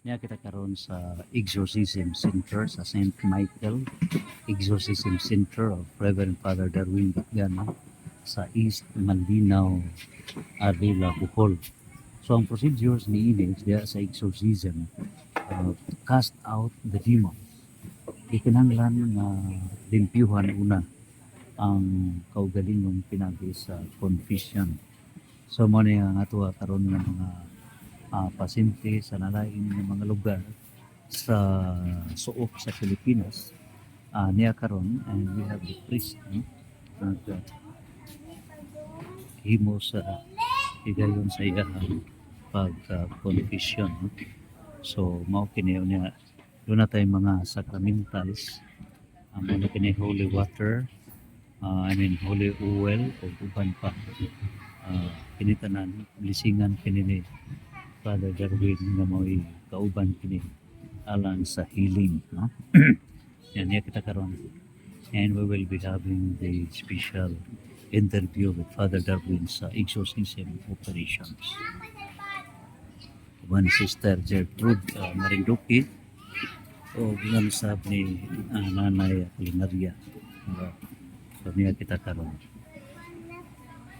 Niya kita karon sa Exorcism Center sa St. Michael Exorcism Center of Reverend Father Darwin Gatgana sa East Malinaw, Avila, Bohol. So ang procedures ni Ines diya sa exorcism, cast out the demon. Ikinahanglan nga limpyuhan una ang kaugalingong pinagi sa confession. So mo ni ang ato karon nga mga pasyente sa nalain ng mga lugar sa suok sa Pilipinas niya karon, and we have the priest nag himo sa higayon sa iya pag confession. So mao kini niya doon na tayong mga sacramentals, muna kini holy water, holy oil o uban pa, kinitanan blisingan kini ni Father Darwin nga mo'y kauban kini alang sa healing, no? Yan niya kita karon, and we will be having the special interview with Father Darwin sa exorcism operations. One Sister Gertrude Marinduque o ginang sab ni Nanay Apolinaria. So niya kita karon.